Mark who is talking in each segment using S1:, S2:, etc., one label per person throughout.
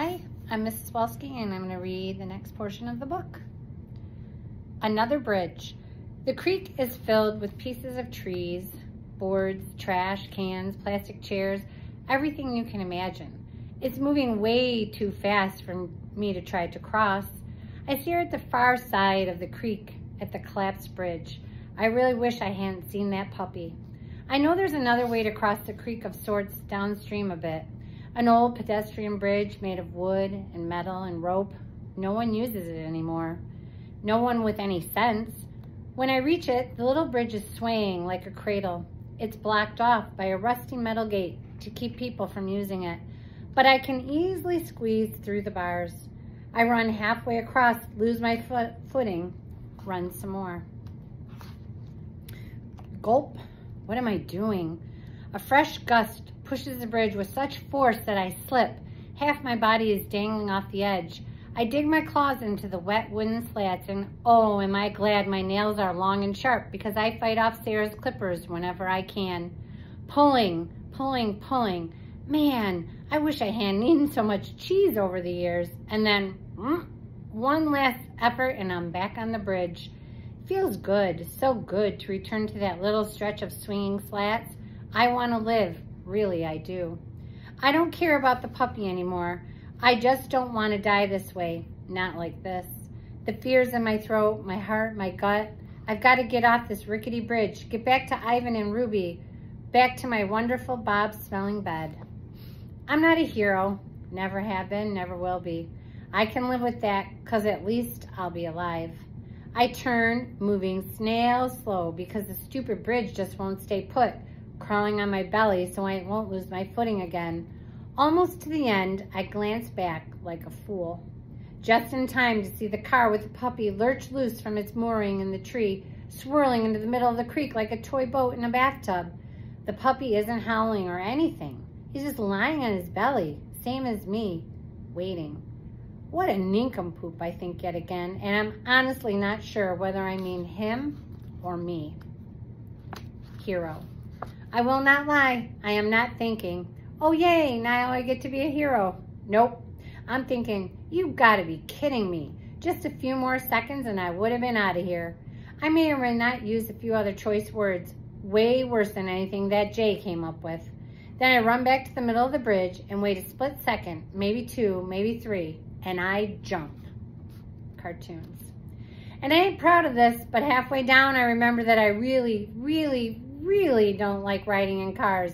S1: Hi, I'm Mrs. Walski, and I'm going to read the next portion of the book. Another bridge. The creek is filled with pieces of trees, boards, trash, cans, plastic chairs, everything you can imagine. It's moving way too fast for me to try to cross. I stare at the far side of the creek at the collapsed bridge. I really wish I hadn't seen that puppy. I know there's another way to cross the creek of sorts downstream a bit. An old pedestrian bridge made of wood and metal and rope. No one uses it anymore. No one with any sense. When I reach it, the little bridge is swaying like a cradle. It's blocked off by a rusty metal gate to keep people from using it, but I can easily squeeze through the bars. I run halfway across, lose my footing, run some more. Gulp. What am I doing? A fresh gust pushes the bridge with such force that I slip. Half my body is dangling off the edge. I dig my claws into the wet wooden slats, and oh, am I glad my nails are long and sharp, because I fight off Sarah's clippers whenever I can. Pulling, pulling, pulling. Man, I wish I hadn't eaten so much cheese over the years. And then, one last effort and I'm back on the bridge. Feels good, so good to return to that little stretch of swinging slats. I want to live, really I do. I don't care about the puppy anymore. I just don't want to die this way, not like this. The fear's in my throat, my heart, my gut. I've got to get off this rickety bridge, get back to Ivan and Ruby, back to my wonderful Bob-smelling bed. I'm not a hero, never have been, never will be. I can live with that, 'cause at least I'll be alive. I turn, moving snail slow because the stupid bridge just won't stay put, crawling on my belly so I won't lose my footing again. Almost to the end, I glance back like a fool, just in time to see the car with the puppy lurch loose from its mooring in the tree, swirling into the middle of the creek like a toy boat in a bathtub. The puppy isn't howling or anything. He's just lying on his belly, same as me, waiting. What a nincompoop, I think yet again, and I'm honestly not sure whether I mean him or me. Hero. I will not lie, I am not thinking, oh yay, now I get to be a hero. Nope, I'm thinking, you've got to be kidding me. Just a few more seconds and I would have been out of here. I may or may not use a few other choice words, way worse than anything that Jay came up with. Then I run back to the middle of the bridge and wait a split second, maybe two, maybe three, and I jump. Cartoons. And I ain't proud of this, but halfway down I remember that I really, really, really don't like riding in cars.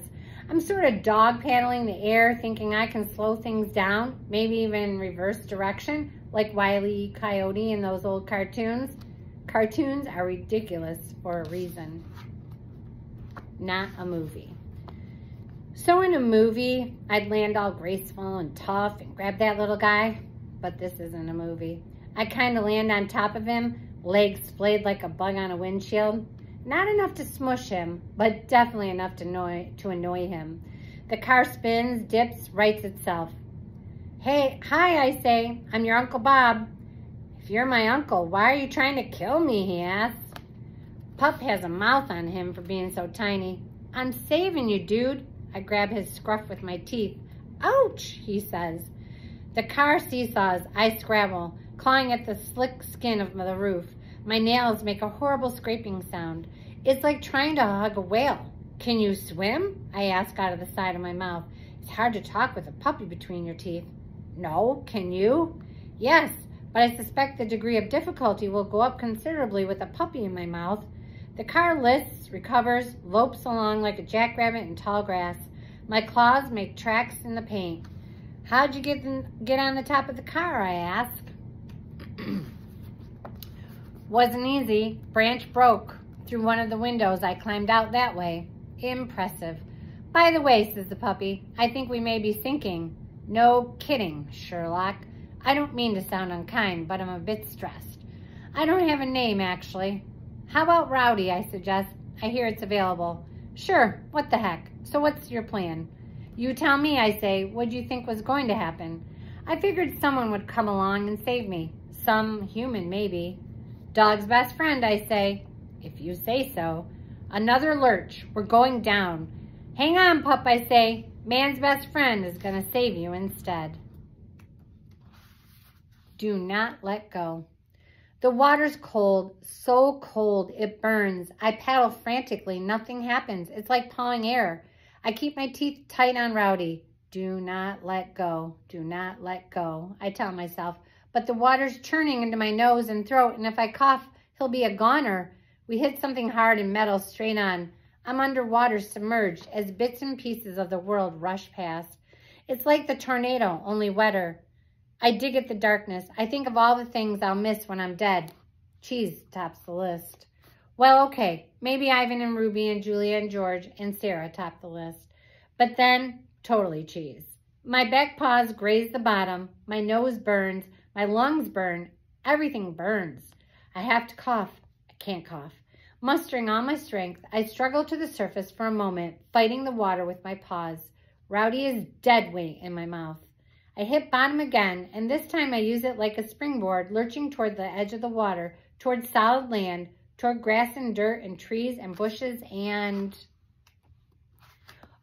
S1: I'm sort of dog paddling the air, thinking I can slow things down, maybe even in reverse direction, like Wile E. Coyote in those old cartoons. Cartoons are ridiculous for a reason. Not a movie. So in a movie, I'd land all graceful and tough and grab that little guy, but this isn't a movie. I kind of land on top of him, legs splayed like a bug on a windshield. Not enough to smush him, but definitely enough to annoy him. The car spins, dips, rights itself. Hey, hi, I say, I'm your Uncle Bob. If you're my uncle, why are you trying to kill me, he asks. Pup has a mouth on him for being so tiny. I'm saving you, dude. I grab his scruff with my teeth. Ouch, he says. The car seesaws, I scrabble, clawing at the slick skin of the roof. My nails make a horrible scraping sound. It's like trying to hug a whale. Can you swim? I ask out of the side of my mouth. It's hard to talk with a puppy between your teeth. No, can you? Yes, but I suspect the degree of difficulty will go up considerably with a puppy in my mouth. The car lists, recovers, lopes along like a jackrabbit in tall grass. My claws make tracks in the paint. How'd you get on the top of the car, I ask. Wasn't easy. Branch broke. Through one of the windows, I climbed out that way. Impressive. By the way, says the puppy, I think we may be sinking. No kidding, Sherlock. I don't mean to sound unkind, but I'm a bit stressed. I don't have a name, actually. How about Rowdy, I suggest. I hear it's available. Sure, what the heck. So what's your plan? You tell me, I say. What do you think was going to happen? I figured someone would come along and save me. Some human, maybe. Dog's best friend, I say. If you say so. Another lurch. We're going down. Hang on, pup, I say. Man's best friend is going to save you instead. Do not let go. The water's cold, so cold it burns. I paddle frantically. Nothing happens. It's like pawing air. I keep my teeth tight on Rowdy. Do not let go. Do not let go, I tell myself. But the water's churning into my nose and throat, and if I cough, he'll be a goner. We hit something hard and metal straight on. I'm underwater, submerged, as bits and pieces of the world rush past. It's like the tornado, only wetter. I dig at the darkness. I think of all the things I'll miss when I'm dead. Cheese tops the list. Well, okay, maybe Ivan and Ruby and Julia and George and Sarah top the list. But then, totally cheese. My back paws graze the bottom. My nose burns. My lungs burn. Everything burns. I have to cough. I can't cough. Mustering all my strength, I struggle to the surface for a moment, fighting the water with my paws. Rowdy is dead weight in my mouth. I hit bottom again, and this time I use it like a springboard, lurching toward the edge of the water, toward solid land, toward grass and dirt and trees and bushes, and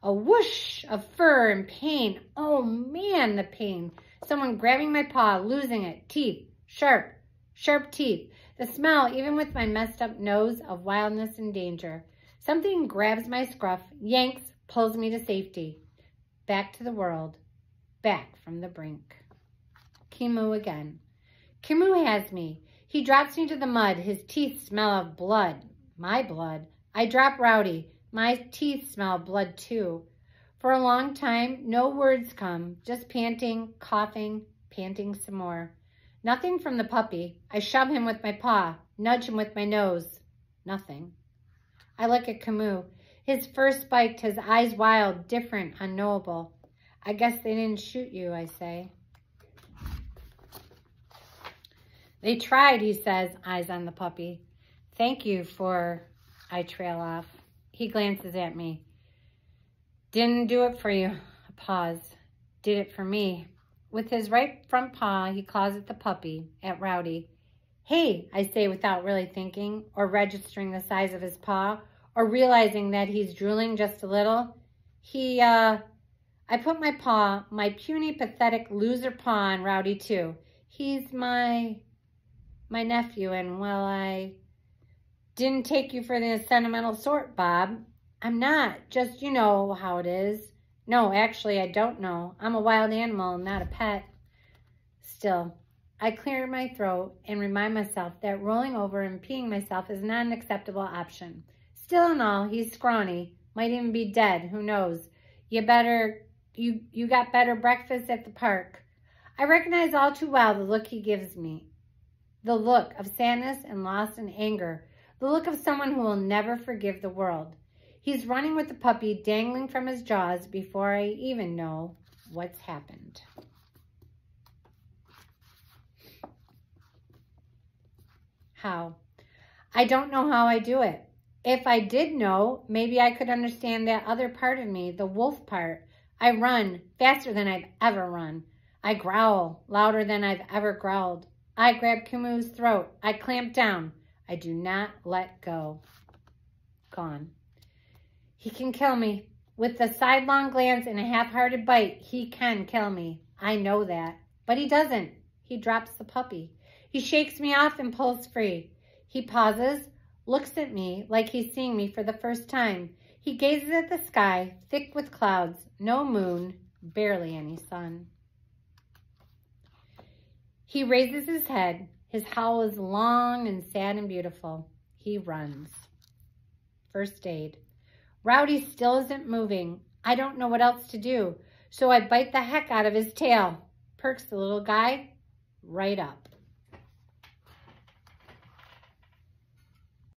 S1: a whoosh of fur and pain. Oh man, the pain. Someone grabbing my paw, losing it. Teeth, sharp, sharp teeth. The smell, even with my messed up nose, of wildness and danger. Something grabs my scruff, yanks, pulls me to safety. Back to the world. Back from the brink. Kimu again. Kimu has me. He drops me to the mud. His teeth smell of blood. My blood. I drop Rowdy. My teeth smell of blood too. For a long time, no words come. Just panting, coughing, panting some more. Nothing from the puppy. I shove him with my paw. Nudge him with my nose. Nothing. I look at Kimu. His fur spiked, his eyes wild, different, unknowable. I guess they didn't shoot you, I say. They tried, he says, eyes on the puppy. Thank you for... I trail off. He glances at me. Didn't do it for you. A pause. Did it for me. With his right front paw, he claws at the puppy, at Rowdy. Hey, I say without really thinking, or registering the size of his paw, or realizing that he's drooling just a little. I put my paw, my puny, pathetic loser paw on Rowdy too. He's my nephew, and well, I didn't take you for the sentimental sort, Bob. I'm not, just you know how it is. No, actually, I don't know. I'm a wild animal, not a pet. Still, I clear my throat and remind myself that rolling over and peeing myself is not an acceptable option. Still and all, he's scrawny, might even be dead, who knows. You got better breakfast at the park. I recognize all too well the look he gives me. The look of sadness and loss and anger. The look of someone who will never forgive the world. He's running with the puppy dangling from his jaws before I even know what's happened. How? I don't know how I do it. If I did know, maybe I could understand that other part of me, the wolf part. I run faster than I've ever run. I growl louder than I've ever growled. I grab Kimu's throat. I clamp down. I do not let go. Gone. He can kill me. With a sidelong glance and a half-hearted bite, he can kill me. I know that. But he doesn't. He drops the puppy. He shakes me off and pulls free. He pauses, looks at me like he's seeing me for the first time. He gazes at the sky, thick with clouds, no moon, barely any sun. He raises his head. His howl is long and sad and beautiful. He runs. First aid. Rowdy still isn't moving. I don't know what else to do, so I bite the heck out of his tail. Perks the little guy right up.